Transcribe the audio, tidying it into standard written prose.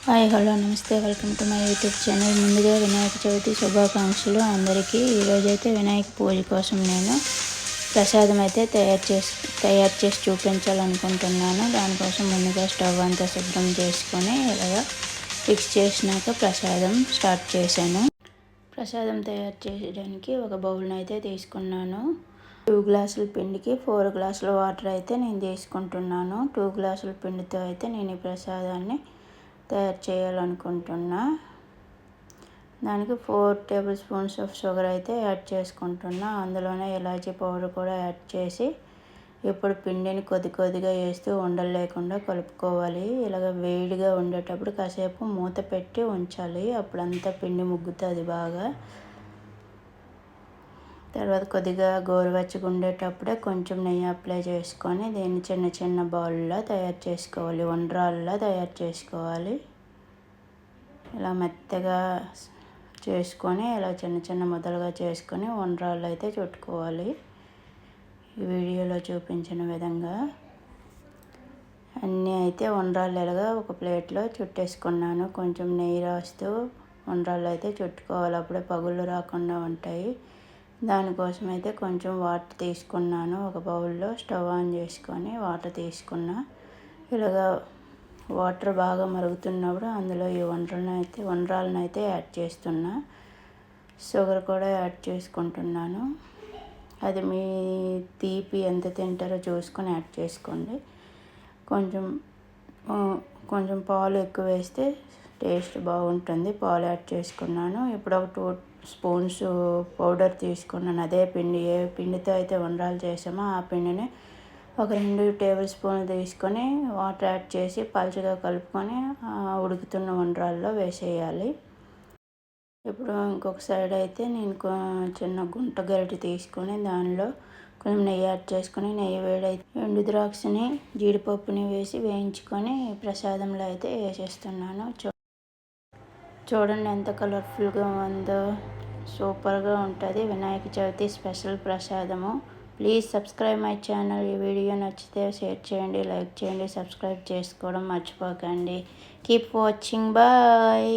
Hi hello నమస్తే welcome to my YouTube channel. ముందుగా వినాయక చవితి శుభాకాంక్షలు అందరికీ. ఈరోజైతే వినాయక పూజ కోసం నేను ప్రసాదం అయితే తయారు చేసి చూపించాలనుకుంటున్నాను. దానికోసం ముందుగా స్టవ్ అంతా శుభ్రం చేసుకొని ఇలాగా ఫిక్స్ చేసినాక ప్రసాదం స్టార్ట్ చేశాను. ప్రసాదం తయారు చేయడానికి ఒక బౌల్ని అయితే తీసుకున్నాను. 2 గ్లాసుల పిండికి 4 గ్లాసుల వాటర్ అయితే నేను తీసుకుంటున్నాను. 2 గ్లాసుల పిండితో అయితే నేను ఈ ప్రసాదాన్ని తయారు చేయాలనుకుంటున్నా. దానికి 4 టేబుల్ స్పూన్స్ ఆఫ్ షుగర్ అయితే యాడ్ చేసుకుంటున్నా. అందులోనే ఇలాచీ పౌడర్ కూడా యాడ్ చేసి ఇప్పుడు పిండిని కొద్దిగా వేస్తూ ఉండలు లేకుండా కలుపుకోవాలి. ఇలాగ వేడిగా ఉండేటప్పుడు కాసేపు మూత పెట్టి ఉంచాలి. అప్పుడంతా పిండి ముగ్గుతుంది బాగా. తర్వాత కొద్దిగా గోరువెచ్చగా ఉండేటప్పుడే కొంచెం నెయ్యి అప్లై చేసుకొని దీన్ని చిన్న చిన్న బౌల్లో తయారు చేసుకోవాలి. ఉండ్రాళ్ళలా తయారు చేసుకోవాలి. ఇలా మెత్తగా చేసుకొని ఇలా చిన్న చిన్న ముద్దలుగా చేసుకొని ఉండ్రాళ్ళు అయితే చుట్టుకోవాలి. ఈ వీడియోలో చూపించిన విధంగా అన్నీ అయితే ఉండ్రాళ్ళు ఇలాగా ఒక ప్లేట్లో చుట్టేసుకున్నాను. కొంచెం నెయ్యి రాస్తూ ఉండ్రాళ్ళు అయితే చుట్టుకోవాలి. అప్పుడే పగుళ్ళు రాకుండా ఉంటాయి. దానికోసం అయితే కొంచెం వాటర్ తీసుకున్నాను. ఒక బౌల్లో స్టవ్ ఆన్ చేసుకొని వాటర్ తీసుకున్నా. ఇలాగా వాటర్ బాగా మరుగుతున్నప్పుడు అందులో ఈ ఉండ్రాలను అయితే యాడ్ చేస్తున్నా. షుగర్ కూడా యాడ్ చేసుకుంటున్నాను. అది మీ తీపి ఎంత తింటారో చూసుకొని యాడ్ చేసుకోండి. కొంచెం పాలు ఎక్కువ వేస్తే టేస్ట్ బాగుంటుంది. పాలు యాడ్ చేసుకున్నాను. ఇప్పుడు ఒక 2 స్పూన్స్ పౌడర్ తీసుకున్నాను. అదే పిండి, ఏ పిండితో అయితే ఉండ్రాలు చేసామో ఆ పిండిని ఒక 2 టేబుల్ స్పూన్లు తీసుకొని వాటర్ యాడ్ చేసి పలుచగా కలుపుకొని ఉడుకుతున్న ఉండ్రాల్లో వేసేయాలి. ఇప్పుడు ఇంకొక సైడ్ అయితే నేను చిన్న గుంట గరిటె తీసుకొని దానిలో కొంచెం నెయ్యి యాడ్ చేసుకొని, నెయ్యి వేడైతే ఎండు ద్రాక్షని జీడిపప్పుని వేసి వేయించుకొని ప్రసాదంలో అయితే వేసేస్తున్నాను. చూడండి ఎంత కలర్ఫుల్గా ఉందో. సూపర్గా ఉంటుంది. వినాయక చవితి స్పెషల్ ప్రసాదము. Please subscribe my channel. ఈ వీడియో నచ్చితే షేర్ చేయండి, లైక్ చేయండి, సబ్స్క్రైబ్ చేసుకోవడం మర్చిపోకండి. Keep watching. బాయ్.